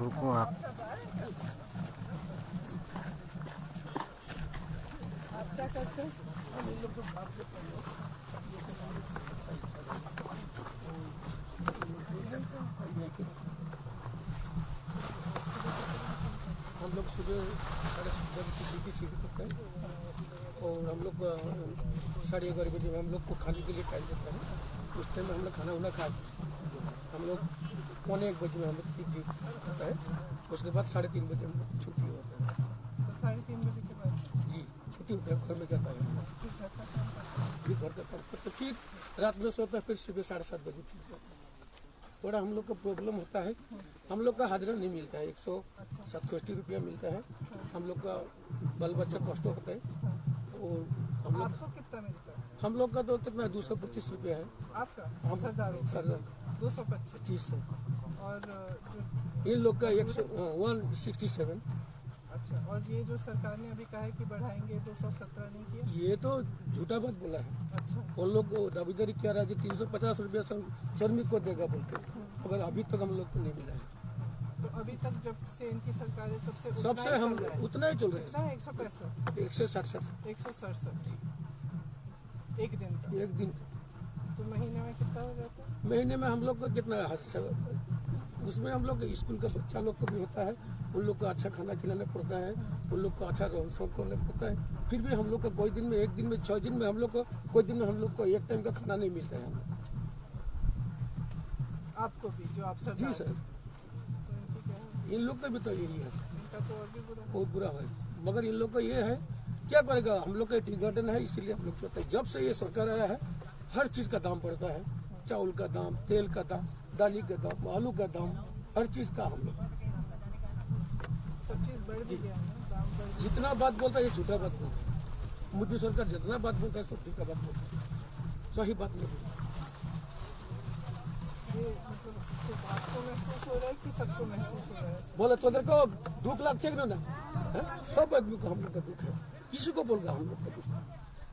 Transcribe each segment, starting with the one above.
रुको आप। क्या करते हैं? हम लोग सुबह 7:30 बजे की ड्यूटी शुरू करते हैं और हम लोग 11:30 बजे हम लोग को खाने के लिए टाइम देता है। उस टाइम में हम लोग खाना वाना खा हम लोग 1:15 बजे में हम लोग ड्यूटी होता है। उसके बाद 3:30 बजे हम लोग छुट्टी होता है। तो 3:30 बजे के बाद जी छुट्टी होता है, घर में जाता है फिर घर का काम करते फिर रात में सोता है, फिर सुबह 7:30 बजे फिर जाता है। थोड़ा हम लोग का प्रॉब्लम होता है, हम लोग का हाजिरा नहीं मिलता है, 167 रुपया मिलता है। हम लोग का बाल बच्चा कष्ट होता है और हम लोग आपको कितना मिलता है? हम लोग का तो कितना 225 रुपया है। आपका हम सरदारों का सरदार 225 जी सर। और इन लोग का 167। अच्छा, और ये जो सरकार ने अभी कहा है कि बढ़ाएंगे 217 नहीं किया? ये तो झूठा बात बोला है। अच्छा, उन लोग को दावेदारी क्या रहा है कि 350 रुपया श्रमिक को देगा बोल के, मगर अभी तक हम लोग को नहीं मिला है। तो अभी तक जब से इनकी सरकार है तब से सबसे हम उतना ही चल रहे कितना हैं, है? 165 167 167 एक दिन का। एक दिन। तो महीने में कितना हो जाता है? महीने में हम लोग को कितना उसमें हम लोग स्कूल का बच्चा लोग को भी होता है, उन लोग को अच्छा खाना खिलाना पड़ता है, उन लोग को अच्छा रहन सहन करना पड़ता है। फिर भी हम लोग का कोई दिन में, एक दिन में, 6 दिन में हम लोग को, कोई दिन में हम लोग को एक टाइम का खाना नहीं मिलता है। आपको भी जो आप सरदार जी सर। तो इनकी क्या है? इन लोग का भी तो यही है, इनका तो और भी बुरा है। बहुत बुरा है। मगर इन लोग का ये है, क्या करेगा, हम लोग का टी गार्डन है, इसीलिए हम लोग चाहते हैं। जब से ये सरकार आया है हर चीज़ का दाम बढ़ता है, चावल का दाम, तेल का दाम, दाली का दाम, आलू का दाम, हर चीज़ का हम लोग सब चीज़ बढ़ भी गया है ना, दाम बढ़ गया। जितना बात बोलता है ये झूठा बात बोलता है। मोदी सरकार जितना बात बोलता है सब झूठा बात बोलता है, सही बात नहीं बोलता। ये मतलब सिर्फ आपको महसूस हो रहा है कि सबको महसूस हो रहा है? बोले तो को दुख लाग चाहिए ना, है? सब आदमी को हम लोग का दुख है, किसी को बोल रहा हम लोग का दुख।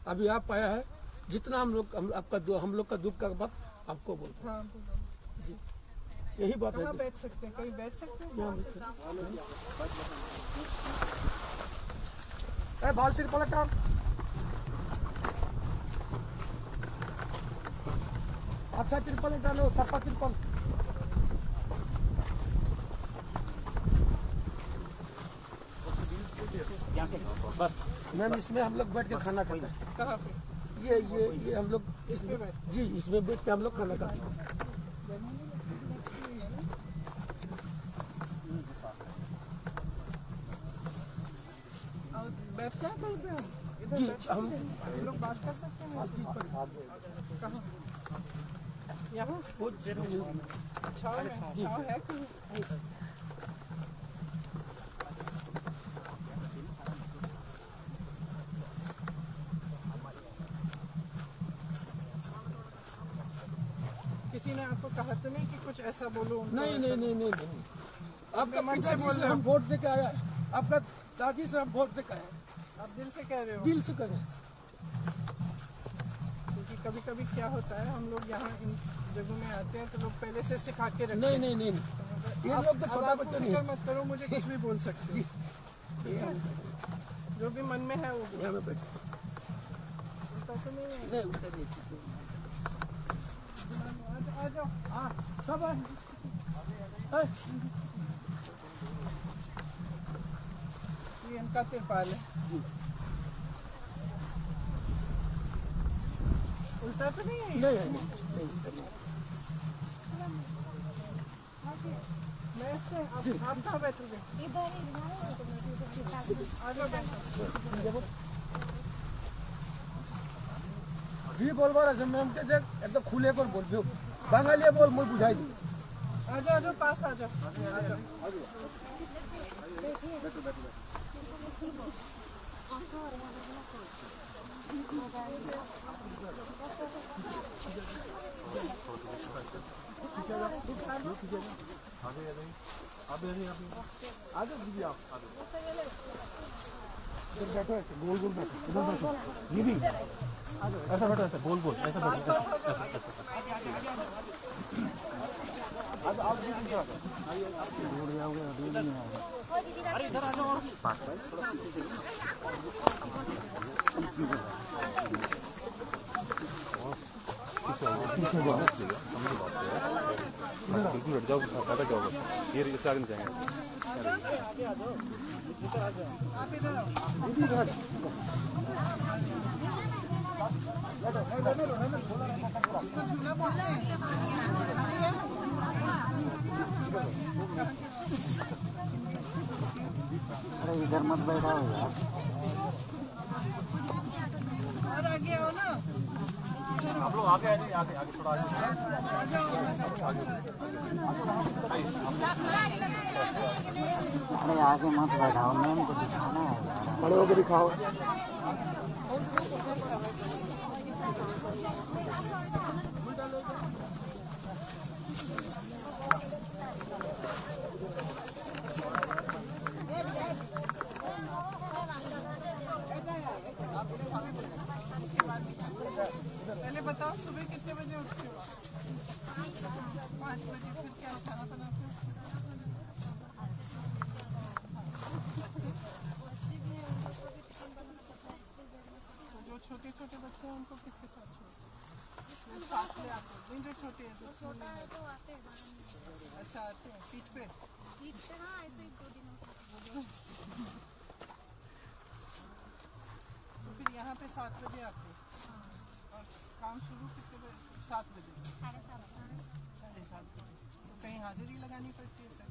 अभी आप आया है, जितना हम लोग हम लोग का दुख का बात आपको बोल रहे हाँ, बोलो। जी, यही बात है। कहाँ बैठ सकते हैं? कहीं बैठ सकते हैं? बाल तिरपल काम अच्छा तिरपल डालो, सपा तिरपल। बस मैम इसमें हम लोग बैठ के खाना खाते हैं। कहाँ पे? ये हम लोग इसमें बैठ जी इसमें बैठ के हम लोग खाना खाते हैं। और बैठ जाए कहीं पे हम? इधर जी, बैठ सकते हम- हैं? हम लोग बात कर सकते हैं? कहाँ? यहाँ? छाव में? छाव है कहीं? किसी ने आपको कहा तो नहीं कि कुछ ऐसा बोलो उनको? नहीं नहीं नहीं नहीं नहीं, आपका मन से पिताजी बोल से रहे हो? हम वोट दे के आया है, आपका दादी से हम वोट दे के आए हैं। आप दिल से कह रहे हो? दिल से करें। क्योंकि कभी कभी क्या होता है, हम लोग यहाँ इन जगहों में आते हैं तो लोग पहले से सिखा के रखते नहीं हैं। नहीं नहीं, ये अब- लोग तो अब छोटा आपको बच्चा नहीं फिक्र है। मत करो, मुझे कुछ भी बोल सकते हो। जो भी मन में है वो बोलो। यहाँ में बैठ उल्टा तो नहीं है? नहीं उल्टा नहीं। आ जाओ। हाँ सब है। ये इनका तिरपाल है। उल्टा तो नहीं है? नहीं है, नहीं उल्टा नहीं। मैं इससे आप कहाँ बैठोगे? आ जाओ बैठो। जी बोलबो रे मैं हमके देख एकदम खुले कर बोलबो, बांगाली बोल मुझे बुझाई दी। आ जाओ पास आ जाओ। आ जाओ। बैठो ऐसे गोल गोल बैठो, इधर बैठो दीदी, ऐसा बैठो, ऐसा गोल गोल, ऐसा बैठो, ऐसा बिल्कुल हट जाओ, पैदा क्या होगा, ये इससे आगे नहीं जाएंगे। अरे इधर मत बैठा हो यार। और आगे आओ ना, आप लोग आगे आगे आगे आगे थोड़ा आगे। अरे आगे मत बैठाओ, मैम को दिखाना है यार। बड़े होकर दिखाओ। पहले बताओ सुबह कितने बजे उठते हो? 5 बजे। फिर क्या खाना बनाते हो? जो छोटे छोटे बच्चे हैं उनको किसके साथ छोड़ते हो? साथ ले आते हो? नहीं, जो छोटे हैं, जो छोटे हैं तो आते हैं। अच्छा, आते हैं पीठ पे? हाँ, ऐसे ही 2 दिनों तो फिर यहाँ पे 7 बजे आते हैं और काम शुरू कितने बजे? 7 बजे, 7:30 बजे। तो कहीं हाजिरी लगानी पड़ती है फिर?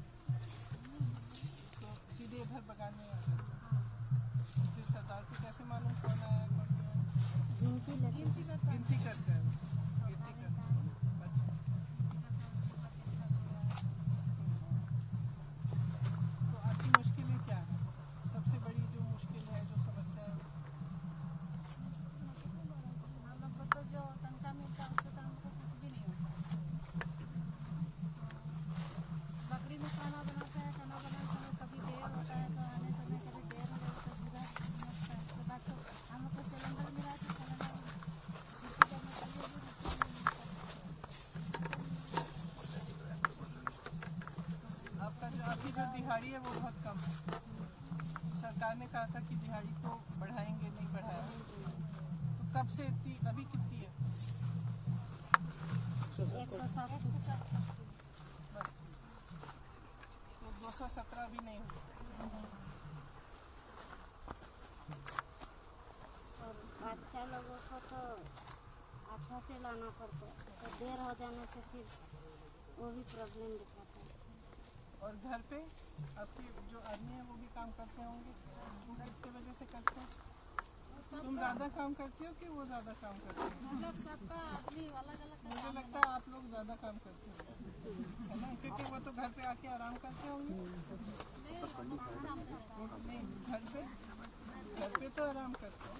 तो सीधे इधर बगाने आते हैं। फिर सरदार को कैसे मालूम कौन आया कौन नहीं आया? गिनती करते हैं। गिनती करते हैं। अच्छा। तो आपकी मुश्किलें क्या है? सबसे बड़ी जो मुश्किल है, जो समस्या है? हम लोग को तो जो तनख्वाह मिलता है उससे तो हमको कुछ भी नहीं होता। बकरी में खाना बनाते हैं, खाना बनाने समय कभी देर होता है तो आने समय कभी देर हो जाता है, पूरा समझता है। उसके बाद तो हम लोग को सिलेंडर मिला तो सिलेंडर आपका जो आपकी जो दिहाड़ी है वो बहुत कम है। सरकार ने कहा था कि दिहाड़ी को बढ़ाएंगे, नहीं बढ़ाया। तो कब से इतनी, अभी कितनी है? 107 बस। तो 217 भी नहीं हुई। और बच्चा लोगों को तो अच्छा से लाना पड़ता है, तो देर हो जाने से फिर वो भी प्रॉब्लम दिखाता है। और घर पे आपके जो आदमी है वो भी काम करते होंगे? वो कितने बजे से करते हैं? तुम ज़्यादा काम करती हो कि वो ज़्यादा काम करते हैं? हम लोग सबका आदमी अलग अलग मुझे लगता है आप लोग ज़्यादा काम करते हो, है ना? क्योंकि वो तो घर पे आके आराम करते होंगे। नहीं, घर पे तो आराम करते हो।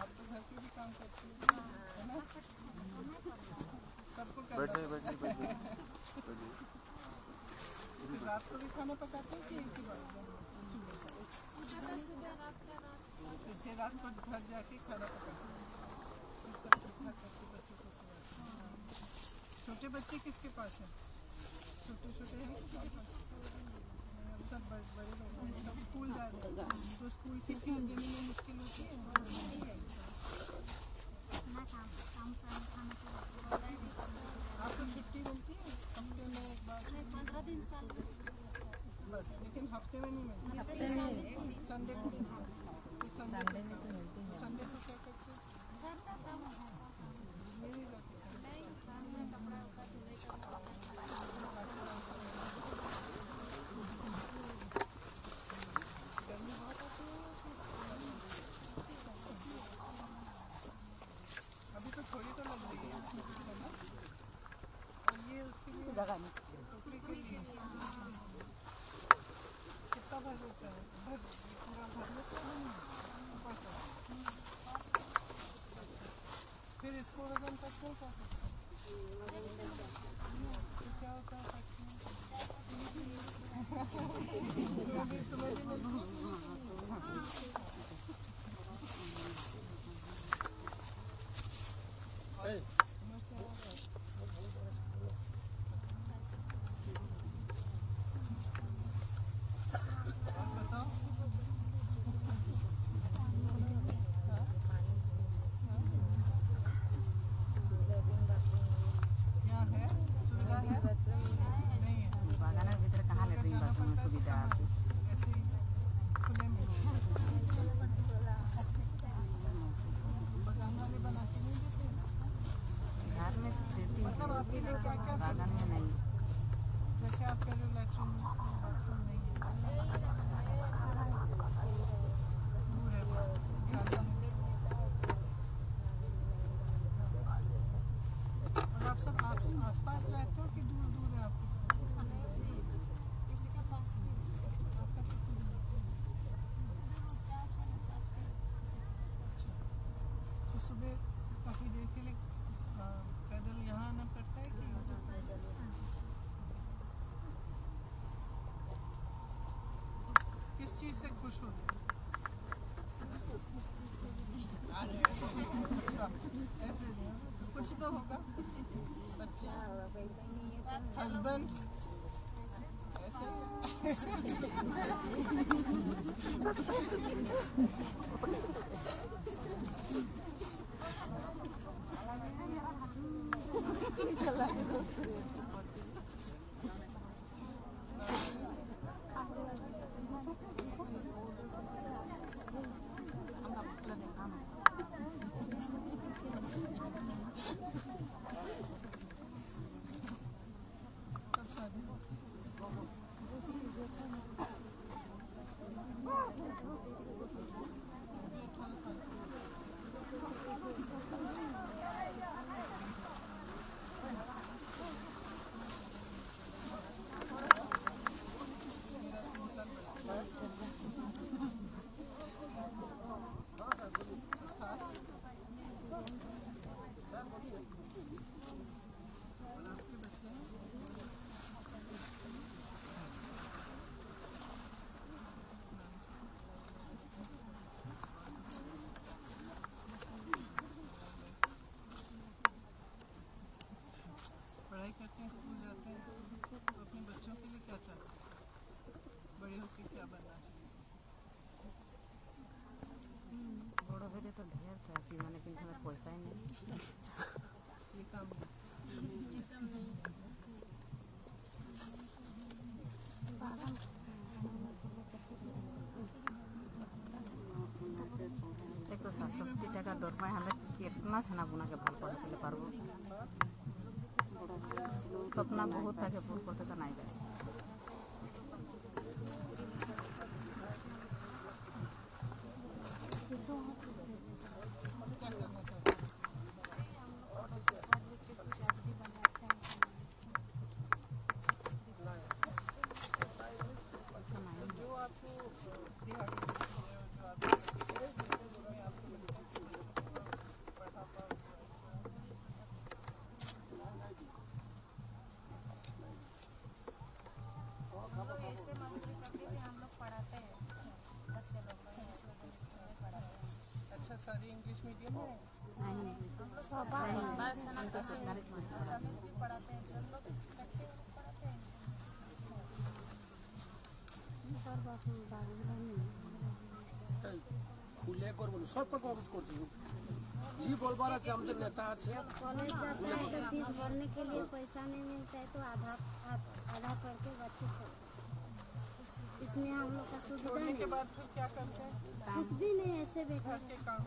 आप तो घर पे भी काम करते हो, है ना? सबको करना पड़ता है। फिर रात को भी खाना पकाते हो कि एक ही बार? सुबह रात का रात। फिर से रात को घर जाके खाना पकाते हो? फिर सब ठीक ठाक करके बच्चों को सुलाते हो? छोटे बच्चे किसके पास हैं? छोटे छोटे हैं किसके पास? नहीं, अब सब बड़े बड़े लोग हैं, सब स्कूल जा रहे हैं। तो स्कूल की फीस देने में मुश्किल होती है? आपको छुट्टी मिलती है हफ्ते में एक बार? 15 दिन साल बस, लेकिन हफ्ते में नहीं मिलती। संडे को तो संडे को क्या करते हो? घर का काम नहीं जाते। नहीं, घर में कपड़ा उपड़ा सिलाई करना होता है। गर्मी बहुत आती है? अभी तो थोड़ी तो लग रही है ना? और ये उसके लिए टोकरी के लिए कितना भर होता है? पूरा भर लेते हैं? फिर इसको वजन करते हैं? आप कह रहे हो लैट्रिन बाथरूम नहीं है, दूर है जाने में। और आप सब आसपास रहते हो कि दूर दूर है आपके? किसी के पास भी आपका कितना दूर है? चाच है ना, चाच के तो सुबह काफ़ी देर के लिए पैदल यहाँ आना पड़ता है कि किस चीज़ से खुश होते हैं? अरे ऐसे नहीं, कुछ तो होगा। बच्चे, हस्बैंड, ऐसे पढ़ाई करते हैं, स्कूल जाते हैं, तो अपने बच्चों के लिए क्या चाहते हैं? बड़े होकर क्या बनना चाहिए? বড় হলে তো ঢের চাইছি মানে কিন্তু আমার পয়সাই নেই ये काम এক তো ৬৭ টাকা দরমায় আমরা কেতনা ছানা বুনাকে ভাল করে ফেলে পারবো স্বপ্ন বহুত থাকে পুর করতে তো নাই যায় जो आपको दिहाड़ी मिलती है और जो आप करते हैं, उसमें आपको लगता है कि पढ़ा पाओगे? हम लोग ऐसे मजदूरी करके भी हम लोग पढ़ाते हैं बच्चे लोग को, इंग्लिश मीडियम स्कूल में पढ़ाते हैं। अच्छा, सारी इंग्लिश मीडियम है? हम लोग समझ भी पढ़ाते हैं, जो लोग करते हैं वो पढ़ाते हैं। খুলে করবো সব রকম করছি জি বলবার আছে আমাদের নেতা আছে कॉलेज जाते हैं तो फीस भरने के लिए पैसा नहीं मिलता है तो आधा पढ़ के बच्चे छोड़ते हैं। इसमें हम लोग का सुविधा छोड़ने के नहीं, बाद फिर क्या करते हैं? कुछ भी नहीं, ऐसे बैठे घर के काम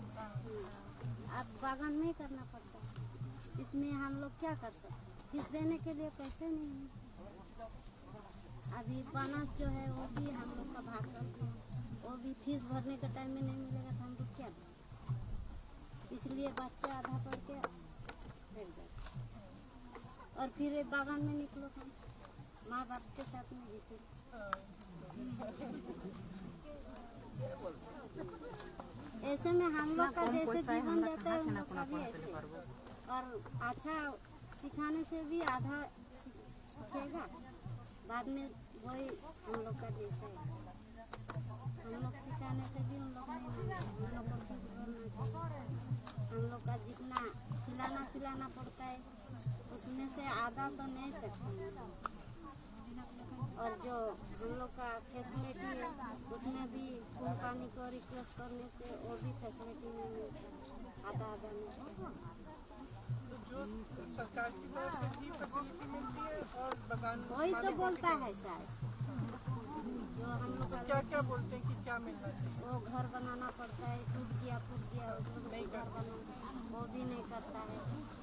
आप बागान में ही करना पड़ता है। इसमें हम लोग क्या कर सकते हैं? फीस देने के लिए पैसे नहीं है। अभी बोनस जो है वो भी हम लोग का भाग करते हैं, वो भी फीस भरने के टाइम में नहीं मिलेगा तो हम लोग क्या दें? इसलिए बच्चे आधा पढ़ के बैठ जाते और फिर बागान में निकलो तो माँ बाप के साथ में घिसे। ऐसे में हम लोग का जैसे जीवन जाता है उन लोग का भी ऐसे, और अच्छा सिखाने से भी आधा सीखेगा, बाद में वही हम लोग का जैसे है। हम लोग सिखाने से भी उन लोग नहीं मानेंगे, हम लोग को फीस भरना चाहिए। हम लोग का जितना खिलाना पड़ता है उसमें से आधा तो नहीं सकते, और जो हम लोग का फैसिलिटी है उसमें भी खून पानी को रिक्वेस्ट करने से वो भी फैसिलिटी नहीं मिलती, आधा नहीं। तो जो सरकार की तरफ से भी फैसिलिटी मिलती है और बगान वही तो मालिकों की बोलता तरफ है सर, जो हम लोग तो का क्या क्या बोलते हैं कि क्या मिलना चाहिए? वो घर बनाना पड़ता है, टूट गया नहीं घर बनाना वो भी नहीं करता है,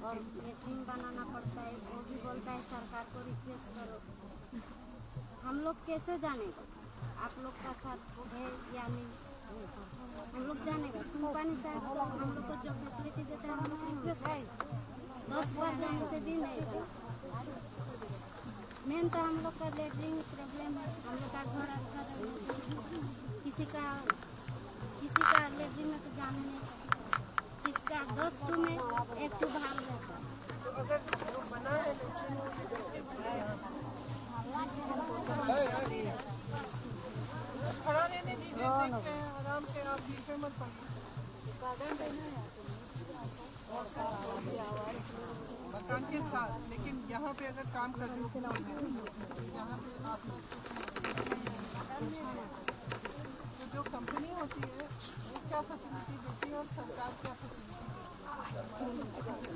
और लेट्रिन बनाना पड़ता है वो भी बोलता है सरकार को रिक्वेस्ट करो। लोग कैसे जानेगा आप लोग का साथ है या नहीं? हम लोग जानेगा कंपनी साहब तो हम लोग को जो फैसिलिटी देता है हम लोग रिक्वेस्ट है 10 बार जाने से भी नहीं बना। मेन तो हम लोग का लेटरिन प्रॉब्लम है। हम लोग का घर अच्छा है, किसी का लेटरिन में तो जाने नहीं सकता, किसका 10 टू में 1 टू बाहर रहता है। तो अगर वो बना है लेकिन खड़ा रहने दीजिए, देखते हैं आराम से, आप बीच में मत पड़िए। मकान के साथ, लेकिन यहाँ पे अगर काम कर रहे हो यहाँ पे आसपास कुछ नहीं, तो जो कंपनी होती है वो क्या फैसिलिटी देती है और सरकार क्या फैसिलिटी देती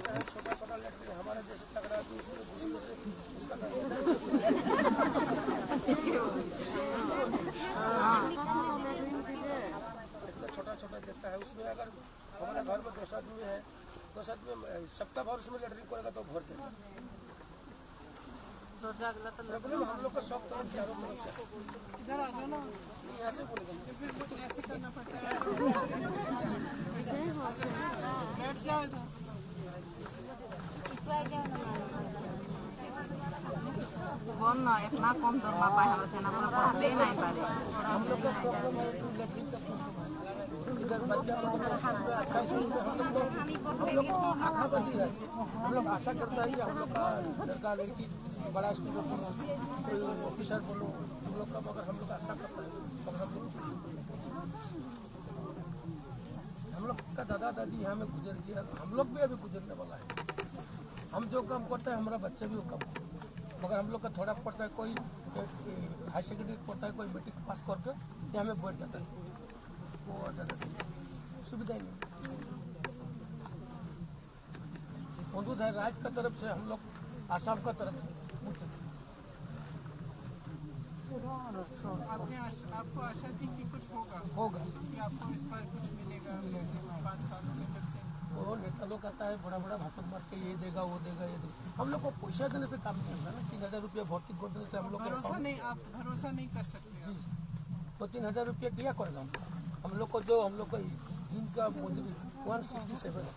है? छोटा छोटा लड़के हमारा जैसे लग रहा है इतना छोटा छोटा देता है। उसमें अगर हमारे घर में 10 आदमी है, 10 आदमी सप्ताह भर उसमें लैट्रिन करेगा तो भर देगा। प्रॉब्लम हम लोग का सब तरफ चारों तरफ से। इधर आ जाओ ना, नहीं ऐसे बोलेगा, फिर वो ऐसे करना पड़ता है। बैठ जाओ इधर। कौन ना इतना कम दरमा पाए हम से ना दे नहीं पाए। हम लोग का प्रॉब्लम है लैट्रिन का प्रॉब्लम। इधर बच्चा अच्छा स्कूल में हम लोग को आशा बची है। हम लोग आशा करता है कि हम लोग का लड़का लड़की बड़ा स्कूल में बोलो, कोई ऑफिसर बोलो, हम लोग का मगर हम लोग आशा करता है मगर हम लोग का दादा दादी यहाँ में गुजर गया, हम लोग भी अभी गुजरने वाला है। हम जो काम करते हैं हमारा बच्चा भी वो काम करता है, मगर हम लोग का थोड़ा पड़ता है, कोई हाई सेकेंडरी पढ़ता है, कोई मैट्रिक पास करके यहाँ में बैठ जाता है, वो ज़्यादा सुविधा ही नहीं। अनुरोध है राज्य का तरफ से, हम लोग आसाम का तरफ से आपको आशा थी कि कुछ होगा कि आपको इस पर कुछ मिलेगा 5 साल में, जब से वो नेता लोग आता है बड़ा बड़ा भाषण मार के ये देगा वो देगा ये देगा। हम लोग को पैसा देने से काम नहीं होता ना। 3000 रुपया भर्ती कर देने से हम लोग भरोसा नहीं, आप भरोसा नहीं कर सकते। तो 3000 रुपया क्या करेगा हम लोग को? जो हम लोग को जिनका मजदूरी 167 है,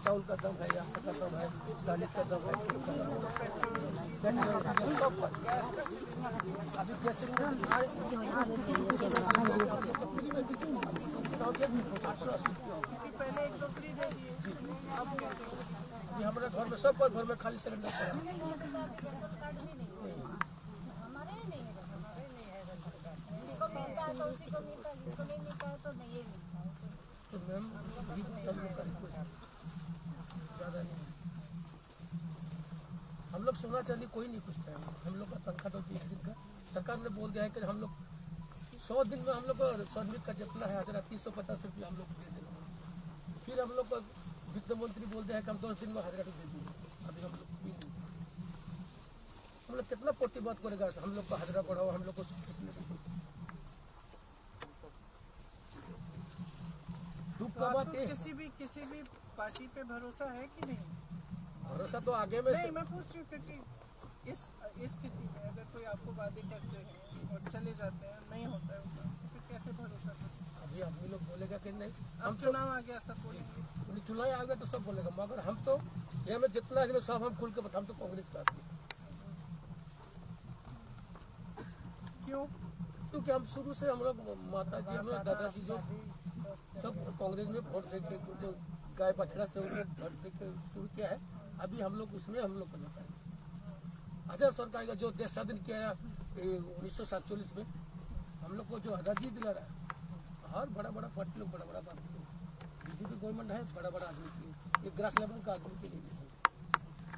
चावल का दाम है, आटा का दाम है, दाल का दाम है, सब अभी गैस सिलेंडर 880 पहले 1-2 फ्री दे दिए, अब कहते हैं ये हमारे घर में सब घर में खाली सिलेंडर पड़ा है। जिसको मिलता है तो उसी को मिलता है, जिसको नहीं मिलता है तो नहीं मिलता है। तो मैम हम लोग का रिक्वेस्ट ज़्यादा नहीं, हम लोग सोना चांदी कोई नहीं पूछता है। हम लोग का तनख्वाह तो 20 दिन का सरकार ने बोल दिया है कि हम लोग 100 दिन में हम लोग को श्रमिक का जितना है 1350 रुपया हम लोग दे देंगे। फिर हम लोग को वित्त मंत्री बोल दिया है कि हम 10 दिन में 1000 दे देंगे। अभी हम लोग हम लोग कितना प्रतिबाद करेगा, हम लोग का हाजिरा बढ़ाओ, हम लोग को दुख का बात आपको है। किसी भी पार्टी पे भरोसा है कि नहीं? भरोसा तो आगे में नहीं, मैं पूछ रही हूँ क्योंकि इस स्थिति में अगर कोई आपको वादे करते हैं और चले जाते हैं, नहीं होता है उसका, तो फिर कैसे भरोसा करते? अभी आदमी लोग बोलेगा कि नहीं, हम चुनाव आ गया सब बोलेंगे, चुनाव आ गया तो सब बोलेगा, मगर हम तो ये में जितना आदमी सब हम खुल के बता, हम तो कांग्रेस का आदमी। क्यों? क्योंकि हम शुरू से हम लोग माता जी, हम लोग दादाजी जो सब कांग्रेस में वोट दे के जो गाय बछड़ा से उन्हें वोट दे के शुरू किया है। अभी हम लोग उसमें हम लोग करना पाएंगे। आजाद सरकार का जो देश स्वाधीन किया 1947 में, हम लोग को जो आज़ादी दिला रहा है, हर बड़ा बड़ा पार्टी लोग बड़ा बड़ा बात बीजेपी गवर्नमेंट है, बड़ा बड़ा आदमी के लिए, एक ग्रास लेवल का आदमी के लिए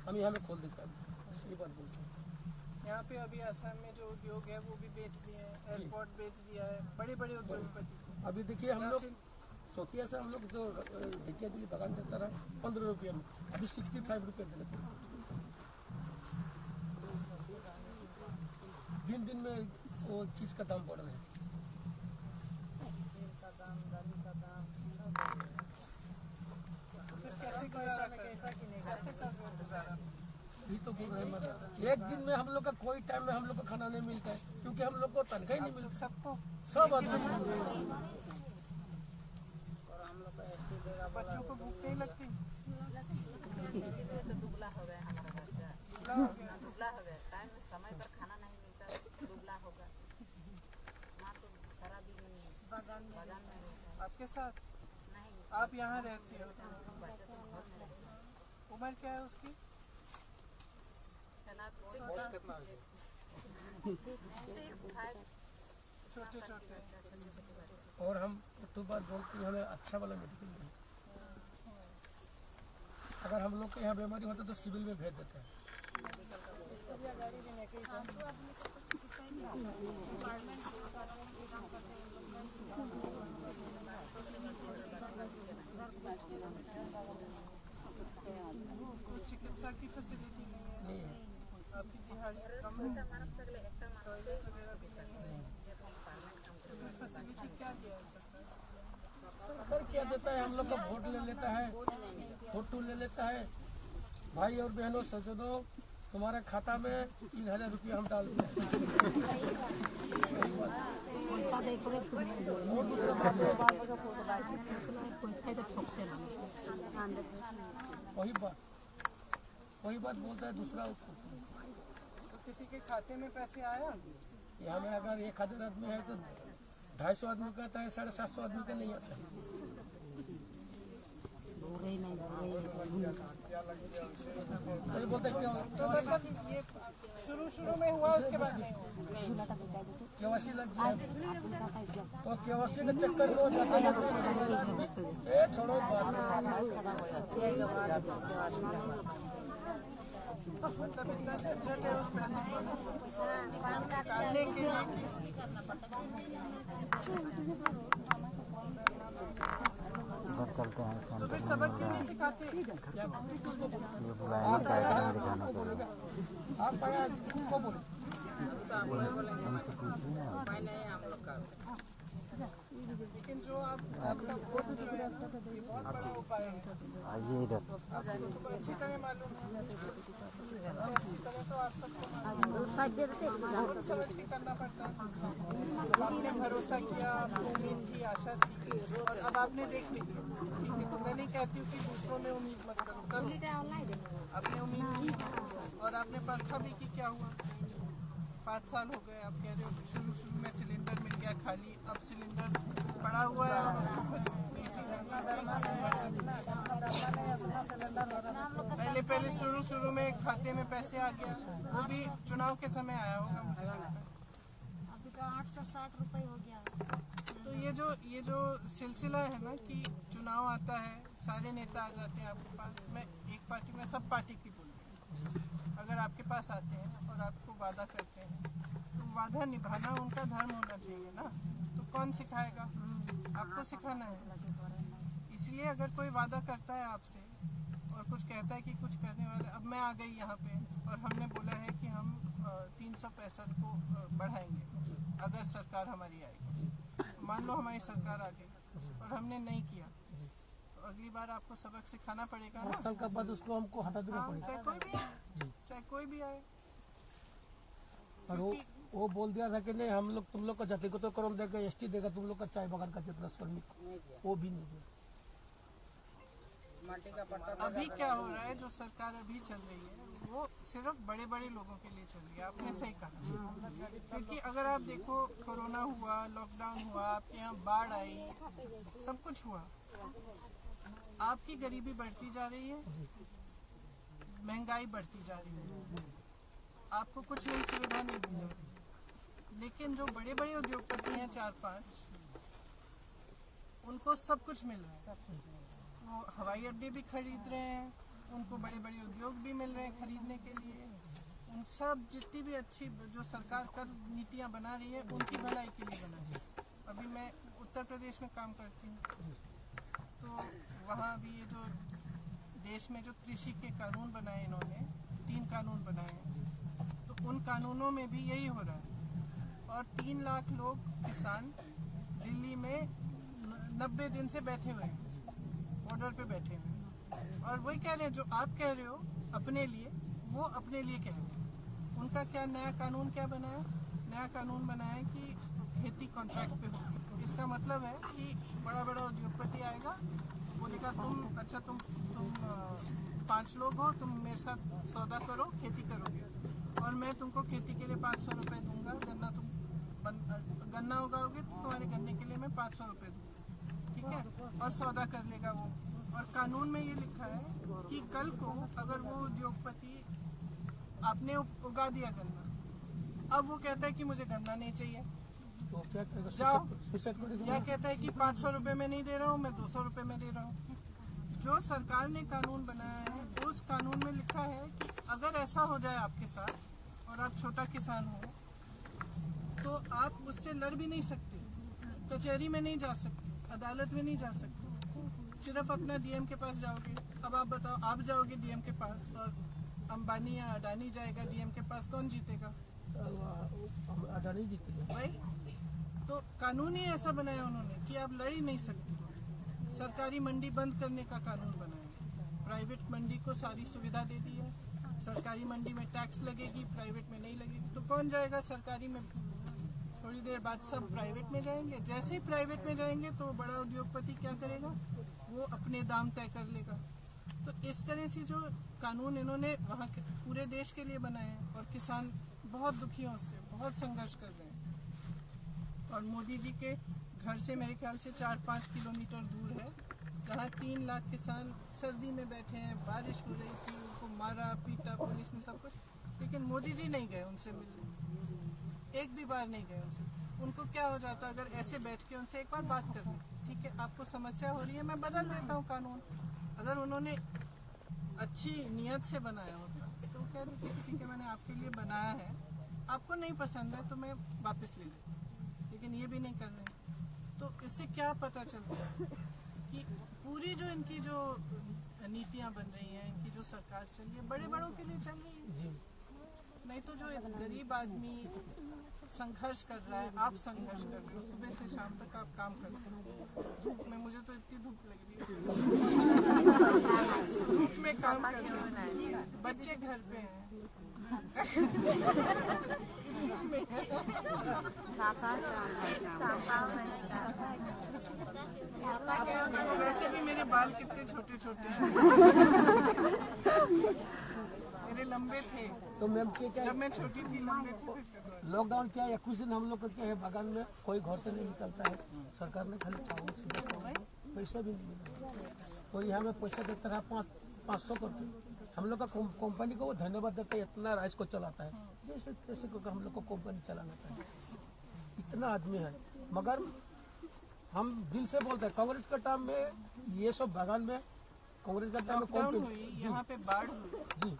हम यहाँ में खोल देते हैं। इसलिए बात बोलते हैं यहाँ पे अभी असम में जो उद्योग है वो भी बेच दिए हैं, एयरपोर्ट बेच दिया है, बड़े बड़े उद्योगपति। अभी देखिए हम लोग सोफिया से हम लोग जो ढेकिया दिल्ली बगान चलता रहा 15 रुपये में, अभी 65 रुपये देने पड़े। दिन दिन में वो चीज़ का दाम बढ़ रहा है। फिर कैसे गुजारा कैसे कर रहे हो गुजारा? यही तो बोल रहे हैं मैडम। एक दिन में हम लोग का कोई टाइम में हम लोग को खाना नहीं मिलता है, क्योंकि हम लोग को तनख्वाह ही नहीं मिलता। सबको सब आदमी बच्चों को भूख नहीं लगती। दुबला हो गया हमारा बच्चा, दुबला हो गया, टाइम में समय पर खाना नहीं मिलता, दुबला होगा। माँ तो सारा दिन बागान में रहता है। आपके साथ नहीं, आप यहाँ रहती हो? उम्र क्या है उसकी? छोटे छोटे। और हम तो बात बोलते हैं हमें अच्छा वाला मेडिकल नहीं। अगर हम लोग के यहाँ बीमारी होता तो सिविल में भेज देते हैं। चिकित्सा की फैसिलिटी नहीं है। आपकी दिहाड़ी कम है, टॉयलेट वगैरह भी नहीं है। फैसिलिटी क्या दिया है सरकार? सरकार क्या देता है, हम लोग का वोट ले लेता है, फोटो ले लेता है। भाई और बहनों सज्जनों, तुम्हारे खाता में 3000 रुपया हम डालते हैं। वही बात बोलता है दूसरा। तो किसी के खाते में पैसे आया? यहाँ में अगर 1000 आदमी है तो 250 आदमी का आता है, 750 आदमी का नहीं आता है। बोलते क्यों? तो मतलब ये शुरू में हुआ, उसके बाद नहीं हुआ? केवासी लग गया तो केवासी के चक्कर में जाते छोड़ो बात। मतलब इतना झंझट है उस पैसे को निकालने के लिए। चलते हैं तो फिर सबक क्यों नहीं सिखाते? ये बुलाएंगे कार्यक्रम दिखाने के लिए। आप आया को बोले लेकिन जो आपका वोट जो है ना, ये बहुत बड़ा उपाय है। आइए इधर। आपको तो अच्छी तरह मालूम है, अच्छी तरह तो आप सबको सोच समझ के करना पड़ता है। आपने भरोसा किया, आपको उम्मीद थी, आशा थी, और अब आपने देख ली। ठीक है, तो मैं नहीं कहती हूँ कि दूसरों में उम्मीद मत करो, आपने उम्मीद की और आपने परखा भी कि क्या हुआ। 5 साल हो गए, आप कह रहे हो शुरू में सिलेंडर मिल गया खाली, अब सिलेंडर पड़ा हुआ है। पहले शुरू में खाते में पैसे आ गया, वो भी चुनाव के समय आया होगा मुझे लगता है। अभी तो 860 रुपये हो गया। तो ये जो सिलसिला है ना कि चुनाव आता है, सारे नेता आ जाते हैं आपके पास। मैं एक पार्टी में सब पार्टी की बोल रही हूँ। अगर आपके पास आते हैं और आपको वादा करते हैं तो वादा निभाना उनका धर्म होना चाहिए ना। तो कौन सिखाएगा? आपको सिखाना है। इसलिए अगर कोई वादा करता है आपसे और कुछ कहता है कि कुछ करने वाले, अब मैं आ गई यहाँ पे और हमने बोला है कि हम 365 को बढ़ाएंगे अगर सरकार हमारी आएगी। मान लो हमारी सरकार आ गई और हमने नहीं किया, तो अगली बार आपको सबक सिखाना पड़ेगा ना। 5 साल के बाद उसको हमको हटा देना पड़ेगा। चाहे कोई भी आए। और वो बोल दिया था कि नहीं हम लोग तुम लोग को जातिगत तो कर्म देगा, एसटी देगा, तुम लोग का चाय बागान का जितना श्रमिक वो भी नहीं दिया। अभी क्या हो रहा है, जो सरकार अभी चल रही है वो सिर्फ बड़े बड़े लोगों के लिए चल रही है। आपने सही कहा, क्योंकि अगर आप देखो कोरोना हुआ, लॉकडाउन हुआ, आपके यहाँ बाढ़ आई, सब कुछ हुआ, आपकी गरीबी बढ़ती जा रही है, महंगाई बढ़ती जा रही है, आपको कुछ नई सुविधा नहीं दी जा रही। लेकिन जो बड़े बड़े उद्योगपति हैं 4-5, उनको सब कुछ मिल रहा है। वो हवाई अड्डे भी खरीद रहे हैं, उनको बड़े बड़े उद्योग भी मिल रहे हैं खरीदने के लिए। उन सब जितनी भी अच्छी जो सरकार कर नीतियाँ बना रही है उनकी भलाई के लिए बना रही है। अभी मैं उत्तर प्रदेश में काम करती हूँ, तो वहाँ भी ये जो देश में जो कृषि के कानून बनाए इन्होंने, 3 कानून बनाए हैं, तो उन कानूनों में भी यही हो रहा है। और 3 लाख लोग किसान दिल्ली में 90 दिन से बैठे हुए हैं, बॉर्डर पे बैठे हुए हैं। और वही कह रहे हैं जो आप कह रहे हो अपने लिए, वो अपने लिए कह रहे हैं। उनका क्या नया कानून क्या बनाया? नया कानून बनाया कि खेती कॉन्ट्रैक्ट पे होगी। इसका मतलब है कि बड़ा बड़ा उद्योगपति आएगा, बोलेगा तुम 5 लोग हो, तुम मेरे साथ सौदा करो, खेती करोगे और मैं तुमको खेती के लिए 500 रुपये दूंगा। गन्ना उगाओगे तो तुम्हारे गन्ने के लिए मैं 500 रुपये दूँगा, ठीक है? और सौदा कर लेगा वो। और कानून में ये लिखा है कि कल को अगर वो उद्योगपति आपने उगा दिया गन्ना, अब वो कहता है कि मुझे गन्ना नहीं चाहिए, तो क्या करेगा? जाओ। सुसाइड करेगा? या कहता है कि 500 रुपये में नहीं दे रहा हूँ, मैं 200 रुपये में दे रहा हूँ। जो सरकार ने कानून बनाया है उस कानून में लिखा है कि अगर ऐसा हो जाए आपके साथ और आप छोटा किसान हो तो आप उससे लड़ भी नहीं सकते, कचहरी में नहीं जा सकते, अदालत में नहीं जा सकते, सिर्फ अपना डीएम के पास जाओगे। अब आप बताओ, आप जाओगे डीएम के पास और अंबानी या अडानी जाएगा डीएम के पास, कौन जीतेगा? अडानी जीतेगा भाई। तो कानून ही ऐसा बनाया उन्होंने कि आप लड़ ही नहीं सकते। सरकारी मंडी बंद करने का कानून बनाया, प्राइवेट मंडी को सारी सुविधा दे दी है। सरकारी मंडी में टैक्स लगेगी, प्राइवेट में नहीं लगेगी। तो कौन जाएगा सरकारी में? थोड़ी देर बाद सब प्राइवेट में जाएंगे। जैसे ही प्राइवेट में जाएंगे तो बड़ा उद्योगपति क्या करेगा? वो अपने दाम तय कर लेगा। तो इस तरह से जो कानून इन्होंने वहाँ के पूरे देश के लिए बनाए हैं और किसान बहुत दुखी हैं उससे, बहुत संघर्ष कर रहे हैं। और मोदी जी के घर से मेरे ख्याल से 4-5 किलोमीटर दूर है, जहाँ 3 लाख किसान सर्दी में बैठे हैं, बारिश हो रही थी, उनको मारा पीटा पुलिस ने सब कुछ, लेकिन मोदी जी नहीं गए उनसे मिलने, एक भी बार नहीं गए उनसे। उनको क्या हो जाता अगर ऐसे बैठ के उनसे एक बार बात कर ली, ठीक है आपको समस्या हो रही है, मैं बदल देता हूँ कानून। अगर उन्होंने अच्छी नियत से बनाया होता तो कह देते कि ठीक है मैंने आपके लिए बनाया है, आपको नहीं पसंद है तो मैं वापस ले लेता, लेकिन ये भी नहीं कर रहे। तो इससे क्या पता चलता है कि पूरी जो इनकी जो नीतियाँ बन रही हैं, इनकी जो सरकार चल रही है, बड़े बड़ों के लिए चल रही है। नहीं तो जो एक गरीब आदमी संघर्ष कर रहा है, आप संघर्ष कर रहे हो, सुबह से शाम तक आप काम करते हो धूप में, मुझे तो इतनी धूप लग रही है, धूप में काम कर रहे हो, बच्चे घर पे हैं, वैसे भी मेरे बाल कितने छोटे छोटे हैं, मेरे लंबे थे तो मैम क्या जब मैं छोटी थी, लंबे थे। लॉकडाउन क्या है? कुछ दिन हम लोग का क्या है, बागान में कोई घर से नहीं निकलता है, सरकार ने खाली चावल पैसा भी नहीं मिला। तो यहाँ में पैसा देता रहा 500 करके, हम लोग का कंपनी को वो धन्यवाद देता है, इतना राइस को चलाता है, जैसे कैसे को हम लोग को कंपनी चलाना चाहिए, इतना आदमी है। मगर हम दिल से बोलते हैं, कांग्रेस का टाइम में ये सब बागान में, कांग्रेस का टाइम में लॉकडाउन हुई, यहाँ पे बाढ़ हुई, जी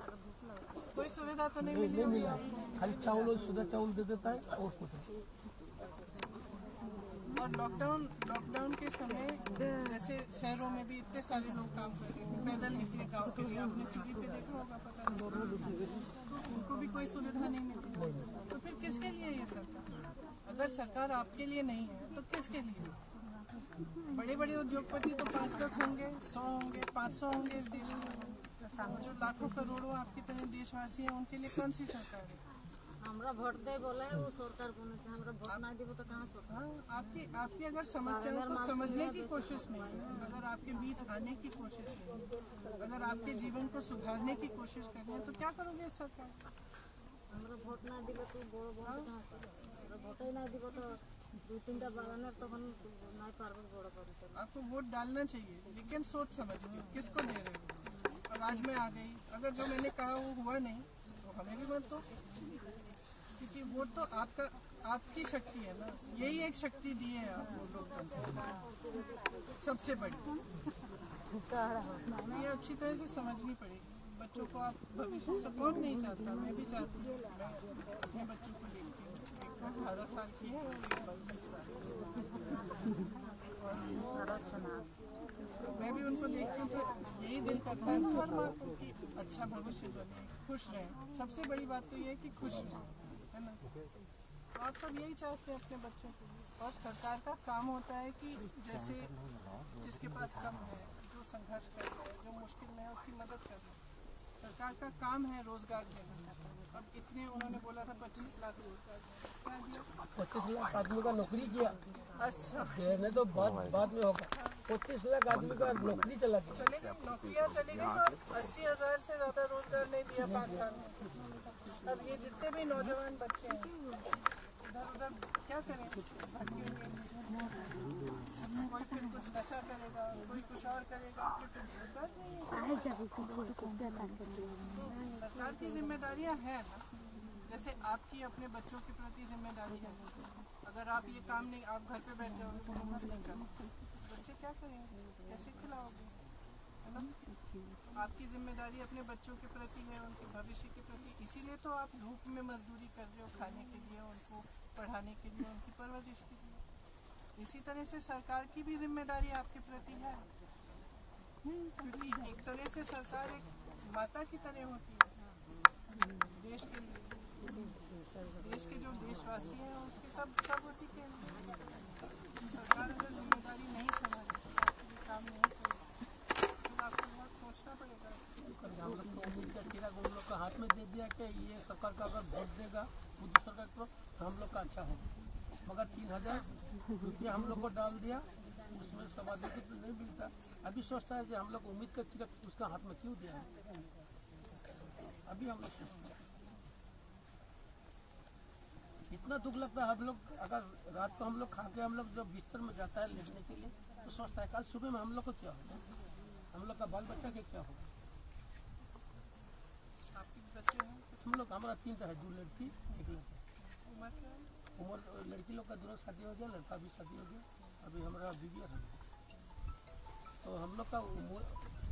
कोई सुविधा तो नहीं नहीं मिली। मिला, खाली चावल शुद्ध चावल दे देता है और कुछ नहीं। और लॉकडाउन के समय जैसे शहरों में भी इतने सारे लोग काम कर रहे थे, पैदल निकले गाँव के लिए, आपने टीवी पे देखा होगा, पता नहीं, उनको भी कोई सुविधा नहीं मिली। तो फिर किसके लिए ये सरकार? अगर सरकार आपके लिए नहीं है तो किसके लिए? बड़े बड़े उद्योगपति तो 5-10 होंगे, 100 होंगे, 500 होंगे इस देश में, और जो लाखों करोड़ों आपकी तरह देशवासी हैं उनके लिए कौन सी सरकार है? हमरा वोट दे बोला है वो सरकार को नहीं, हमरा वोट ना देबो तो कहां सरकार? हाँ, आपकी अगर समस्याओं को समझने की कोशिश नहीं है, अगर आपके बीच आने की कोशिश नहीं है, अगर आपके जीवन को सुधारने की कोशिश करनी है तो क्या करोगे इस सरकार? हमरा वोट ना दिले तो बड़ बड़ कहां सरकार? हमरा वोट ही ना दिबो तो 2-3टा बागाने तखन नहीं पारबो बड़ बड़। आपको वोट डालना चाहिए, लेकिन सोच समझ के किसको दे रहे हो। अब आज मैं आ गई, अगर जो मैंने कहा वो हुआ नहीं तो हमें भी मत दो, क्योंकि वोट तो आपकी शक्ति है ना, यही एक शक्ति दी है आपको लोकतंत्र सबसे बड़ी। ये अच्छी तरह से समझनी पड़ेगी। बच्चों को आप भविष्य सपोर्ट नहीं चाहता, मैं भी चाहती हूँ, मैं अपने बच्चों को देखती हूँ, एक 18 साल की है और एक 22 साल की। मैं भी उनको देखती हूँ तो यही दिल करता है हर माँ को कि अच्छा भविष्य बने, खुश रहें। सबसे बड़ी बात तो ये है कि खुश रहें, है ना। तो आप सब यही चाहते हैं अपने बच्चों को, और सरकार का काम होता है कि जैसे जिसके पास कम है, जो संघर्ष कर रहा है, जो मुश्किल में है, उसकी मदद करना। सरकार का काम है रोजगार देना। अब इतने उन्होंने बोला था 25 लाख रोजगार क्या दिया? 25 लाख आदमी का नौकरी किया। अच्छा नहीं तो बाद में होगा। 25 लाख आदमी का नौकरी चला गया। चले गई, नौकरियाँ चली गई और 80,000 से ज़्यादा रोजगार नहीं दिया 5 साल में। अब ये जितने भी नौजवान बच्चे हैं इधर उधर क्या करें, भटकेंगे। कोई फिर कुछ नशा करेगा, कोई कुछ और करेगा, फिर रोजगार नहीं है। सरकार की जिम्मेदारियां हैं ना, जैसे आपकी अपने बच्चों के प्रति जिम्मेदारी है। अगर आप ये काम नहीं, आप घर पे बैठ जाओगे तो मेहनत नहीं करोगे, बच्चे क्या करेंगे, कैसे खिलाओगे, है ना? आपकी जिम्मेदारी अपने बच्चों के प्रति है, उनके भविष्य के प्रति। इसीलिए तो आप धूप में मजदूरी कर रहे हो, खाने के लिए, उनको पढ़ाने के लिए, उनकी परवरिश के लिए। इसी तरह से सरकार की भी जिम्मेदारी आपके प्रति है, क्योंकि एक तरह से सरकार एक माता की तरह होती है देश के लिए। देश के जो देशवासी हैं उसके सब उसी के लिए। सरकार अगर जिम्मेदारी नहीं संभाले, काम नहीं करे, तो आपको बहुत सोचना पड़ेगा। हम लोग तो उम्मीद का चिराग उन लोग का हाथ में दे दिया कि ये सरकार का अगर वोट देगा मोदी सरकार को तो हम लोग का अच्छा होगा, मगर 3,000 रुपया हम लोग को डाल दिया, उसमें सब आदमी को तो नहीं मिलता। अभी सोचता है कि हम लोग उम्मीद का चिराग उसका हाथ में क्यों दिया है, अभी हम लोग इतना दुख लगता है। हम लोग अगर रात को हम लोग खा के हम लोग जब बिस्तर में जाता है लेटने के लिए तो सोचता है कल सुबह में हम लोग को क्या होगा, हम लोग का बाल बच्चा के क्या होगा। आपके बच्चे हैं, हम लोग हमारा 3 है, 2 लड़की 1 लड़का। उम्र क्या है? उम्र लड़की लोग का दोनों शादी हो गया, लड़का भी शादी हो गया, अभी हमारा बीवी है। तो हम लोग का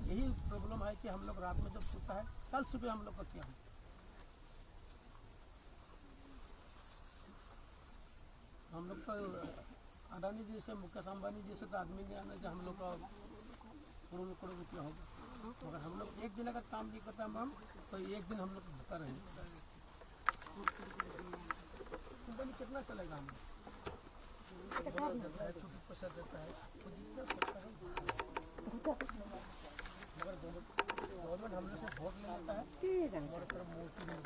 यही प्रॉब्लम है कि हम लोग रात में जब सोता है कल सुबह हम लोग का क्या होगा। हम लोग का अडानी जैसे मुकेश अंबानी जैसे तो आदमी नहीं आना जो हम लोग का करोड़ रुपया होगा, मगर हम लोग एक दिन अगर काम नहीं करता हम तो एक दिन हम लोग भूखा रहेंगे। कंपनी कितना चलेगा, हम देता है, छुट्टी पैसा देता है, तो जितना सकता है। मगर गवर्नमेंट हम लोग से वोट ले लेता है, हमारे तरफ मोटी नहीं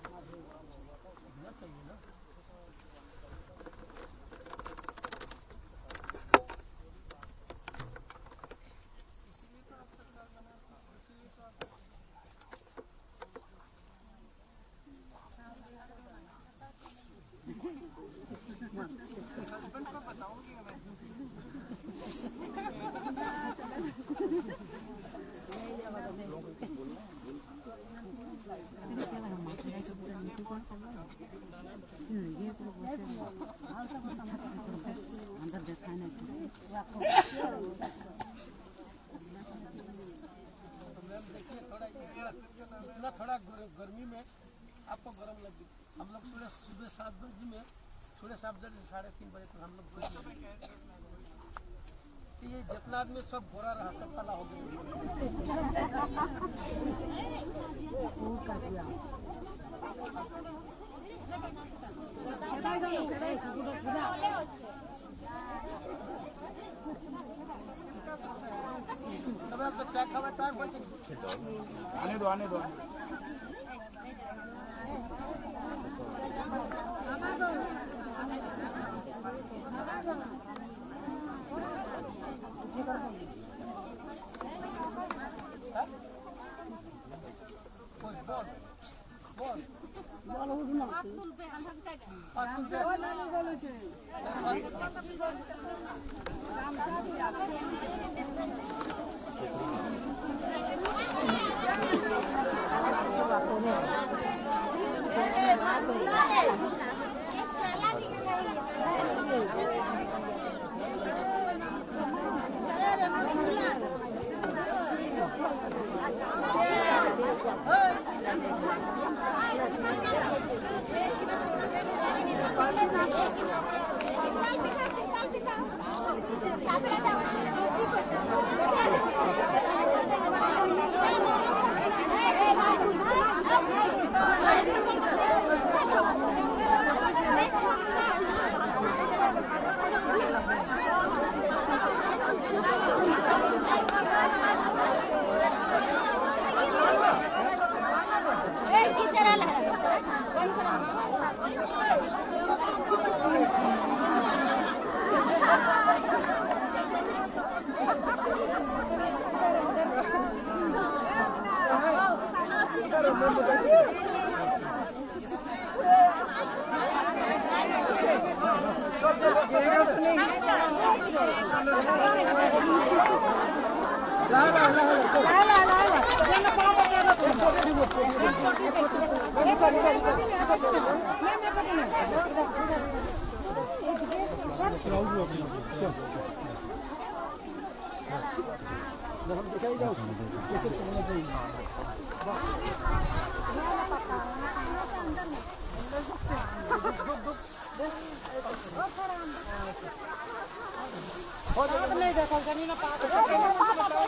चाहिए ना। हस्बैंड को बताऊंगी मैं। इतना थोड़ा गर्मी में आपको गर्म लगी। हम लोग सुबह 7 बजे में 7:30 से 3:30 बजे तक हम लोग ये जितना आदमी सब गोरा रहा सब काला हो गया। तो चाय खावा टाइम बचे आने दो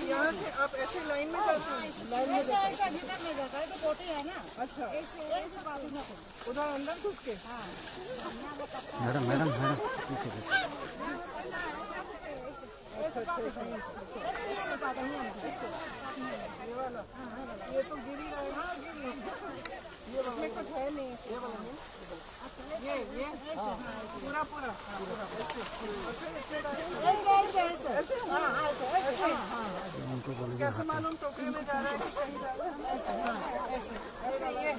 यहाँ से आप ऐसे लाइन में जाते हैं? अच्छा, उधर अंदर घुस के? मैडम मैडम मैडम पीछे ये तो गिरी रहेगा। इसमें कुछ है नहीं। ये पूरा कैसे मालूम टोकरी में जा रहा है कहीं जा रहा है? ऐसे ये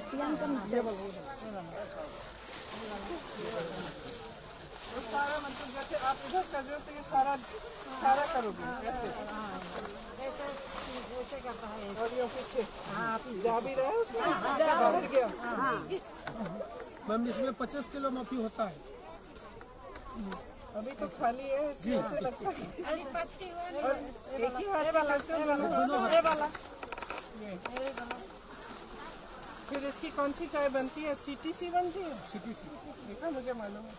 सारा मतलब जैसे आप इधर कर रहे हो तो ये सारा करोगे ऐसे करता है। और ये पीछे जा भी रहा है उसमें गिर गया। मैम इसमें 50 किलो माफी होता है। अभी तो खाली है इसलिए ऐसे लगता है। और एक ही हाथ वाला फिर इसकी कौन सी चाय बनती है? CTC बनती है? CTC देखा, मुझे मालूम है।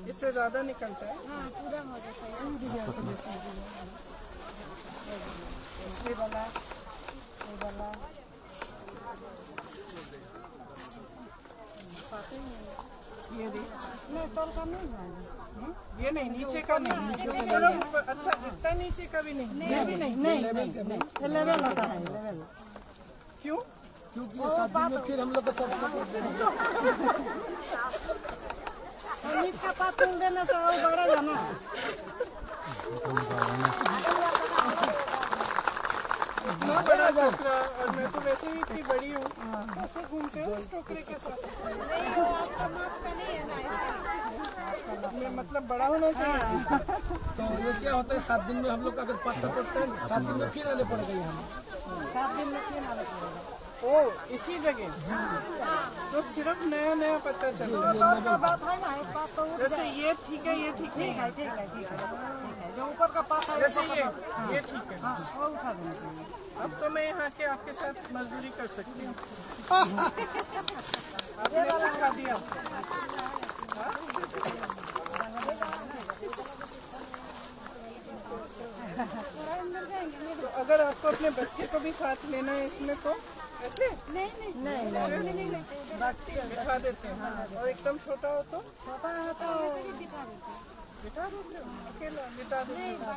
इससे ज्यादा निकलता है। पूरा हो जाता है। ये वाला ये ये नहीं, नीचे का नहीं। अच्छा, इतना नीचे का भी नहीं। लेवल होता है लेवल। क्यों? क्योंकि ये शादी में फिर हम लोग को का पात देना तो बढ़ेगा ना। इतना बड़ा टोकरा, और मैं तो वैसे ही इतनी बड़ी हूँ, ऐसे घूमते हो उस टोकरे के साथ? मैं मतलब बड़ा होना चाहिए। तो ये क्या होता है 7 दिन में हम लोग अगर पत्ता टूटता है 7 दिन में फिर आने पड़ेगा यहाँ। 7 दिन में फिर आना पड़ेगा। ओ, इसी जगह तो सिर्फ नया पता चला। जैसे ये ठीक है, ये ठीक नहीं है। जो ऊपर का पात है जैसे ये ठीक है। अब तो मैं यहाँ के आपके साथ मजदूरी कर सकती हूँ। आपने सिखा दिया। तो अगर आपको अपने बच्चे को भी साथ लेना है इसमें तो ऐसे नहीं बिठा देते हैं। और एकदम छोटा हो तो बिठा देते हो? अकेला बिठा देते हो?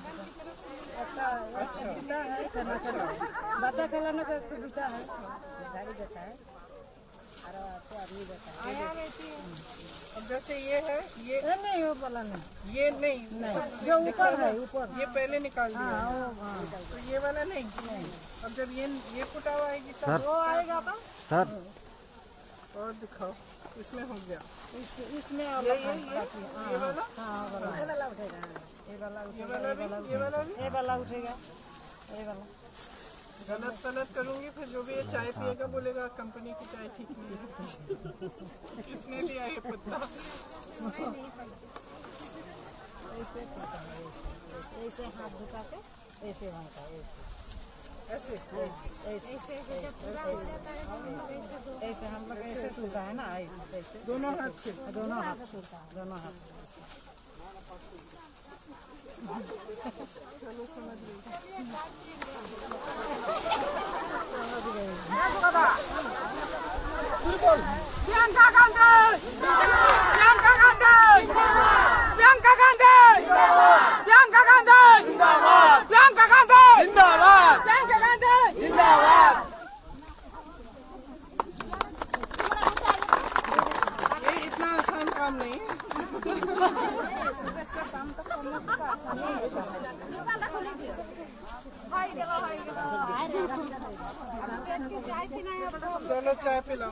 अच्छा, बच्चा खिलाने का सुविधा है, गाड़ी देता है और आदमी देता है। अब जैसे ये है, ये नहीं वो वाला नहीं, ये नहीं, जो ऊपर है ऊपर ये पहले निकाल दिया। तो ये वाला नहीं। अब जब ये फुटा हुआ आएगी तब वो आएगा तो सर और दिखाओ। इसमें हो गया। इसमें ये वाला? ये वाला उठेगा, ये वाला ये वाला भी? ये वाला उठेगा, ये वाला गलत करूंगी फिर जो भी ये चाय पिएगा बोलेगा कंपनी की चाय ठीक नहीं है। किसने लिया ये पत्ता? ऐसे हाथ झुका के ऐसे वहाँ का ऐसे ऐसे हम लोग ऐसे सुलता है ना, ऐसे दोनों हाथ से। दोनों हाथ ये इतना आसान काम काम नहीं चलो चाय पिलाओ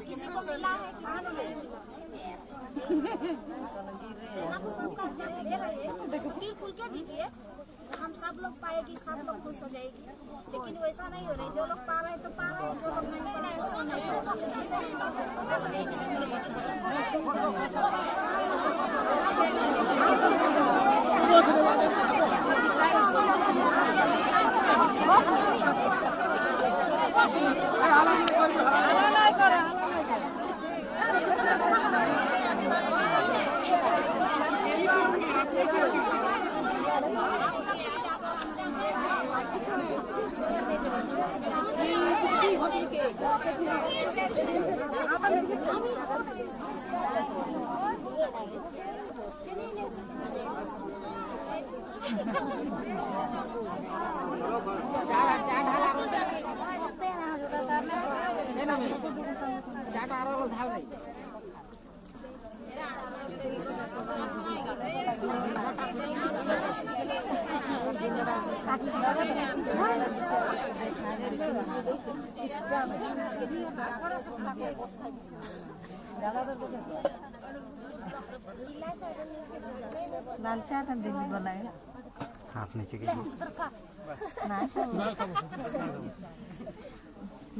किसी को मिला है किसी को नहीं दिल खुल के दीजिए, हम सब लोग पाएगी, सब लोग खुश हो जाएगी। लेकिन वैसा नहीं हो रही, जो लोग पा रहे हैं तो पा रहे हैं, जो लोग नहीं पा रहे हैं उसको नहीं लाल चाय का दिल्ली बोला है हाथ नीचे की नहीं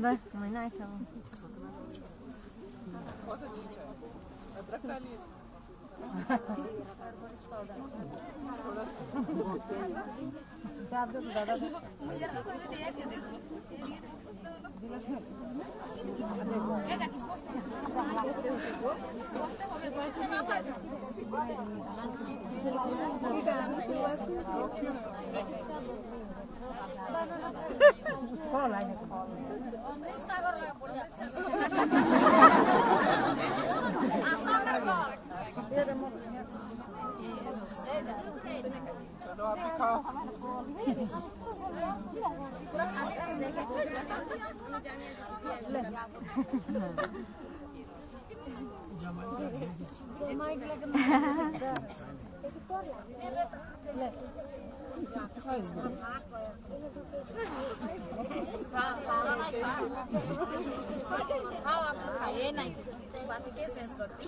बस मैं नहीं खाऊं अदरक डालिए चलो आप खाओ खाइए नहीं पार्टी के सेंस करती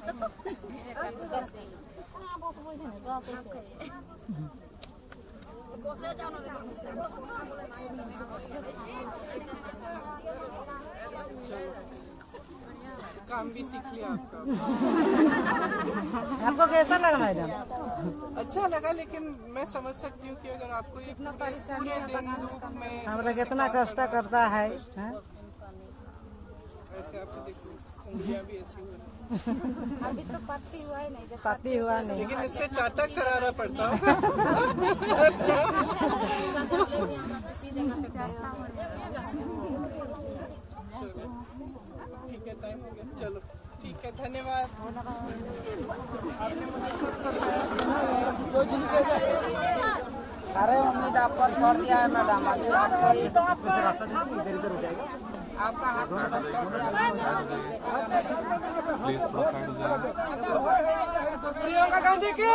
काम भी सीख लिया आपका। आपको कैसा लगा मैडम? अच्छा लगा, लेकिन मैं समझ सकती हूँ कि अगर आपको ये पूरे दिन धूप में हमारा कितना कष्ट करता है, ऐसे आपको देखो उंगलियां भी ऐसी हो रही हैं। अभी तो पत्ती हुआ ही नहीं, जब पति हुआ नहीं। लेकिन इससे चाटक कराना पड़ता है। चलो ठीक है, टाइम हो गया, चलो ठीक है, धन्यवाद। अरे उम्मीद आप पर छोड़ दिया है मैडम, अभी आपको आपका हाथ में छोड़ दिया। प्रियंका गांधी की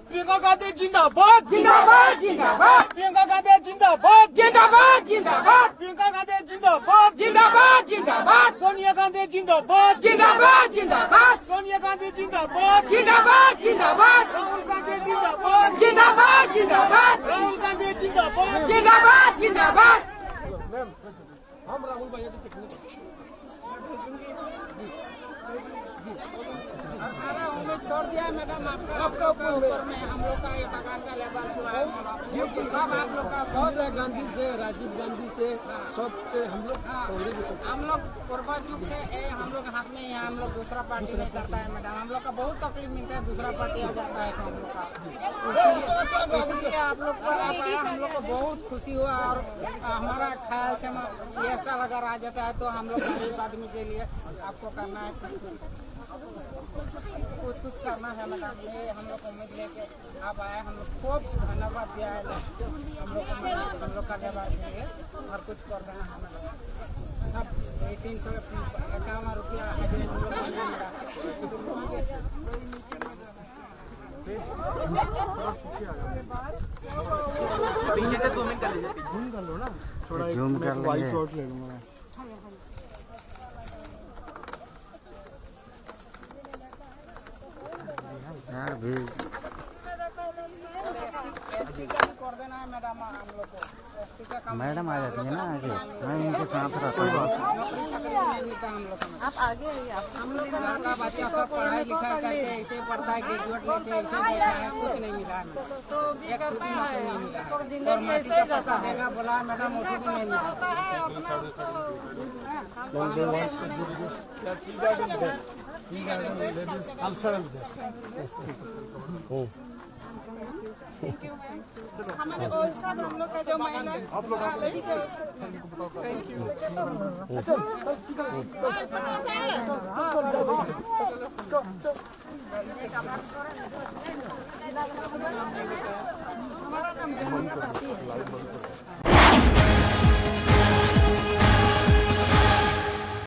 प्रियंका गांधी जिंदाबाद जिंदाबाद जिंदाबाद, प्रियंका गांधी जिंदाबाद जिंदाबाद जिंदाबाद, प्रियंका गांधी जिंदाबाद जिंदाबाद जिंदाबाद, सोनिया गांधी जिंदाबाद जिंदाबाद जिंदाबाद, सोनिया गांधी जिंदाबाद जिंदाबाद जिंदाबाद, राहुल गांधी जिंदाबाद जिंदाबाद जिंदाबाद, राहुल गांधी जिंदाबाद जिंदाबाद जिंदाबाद। हम राहुल भैया की टिकने सारा उम्मीद छोड़ दिया है मैडम आपका ऊपर में। हम लोग का ये बगान का लेबर जो है सब आप लोग का बहुत इंदिरा गांधी से, राजीव गांधी से, सबसे हम लोग हम लोग पूर्वज युग से हम लोग हाथ में यहाँ हम लोग दूसरा पार्टी नहीं करता है मैडम। हम लोग का बहुत तकलीफ मिलता है, दूसरा पार्टी आ जाता है तो हम लोग का इसलिए आप लोग पर आप आया, हम लोग को बहुत खुशी हुआ। और हमारा ख्याल से ये ऐसा अगर आ जाता है तो हम लोग गरीब आदमी के लिए आपको करना है कुछ करना है मैडम। ये हम लोग उम्मीद लेके आप आए, हम लोग खूब धन्यवाद दिया है हम लोग का लेबर के लिए। और कुछ कर रहे हैं मैडम, सब 351 रुपया हाजिरी हम लोग को मिला। पीछे से 2 मिनट कर लीजिए, जूम कर लो ना थोड़ा, जूम कर वाइट लेंगे। शॉट ले लूंगा। यार भी एसपी का भी कर देना है मैडम हम लोग को। एसपी का काम मैडम आ जाती है ना आगे, मैं इनके साथ रहता हूँ। नौकरी चाकरी नहीं मिलता हम लोग को। आप आगे आइए, आप हम लोग का लड़का बच्चा सब पढ़ाई लिखाई करके ऐसे पढ़ता है, ग्रेजुएट लेके ऐसे बैठा है, कुछ नहीं मिला है। एक खुद ही नौकरी नहीं मिला है। और माटी का पता देगा बोला है मैडम, वो भी नहीं मिला। हमारे और सब हम लोग का जो महिला आप लोग थैंक यू।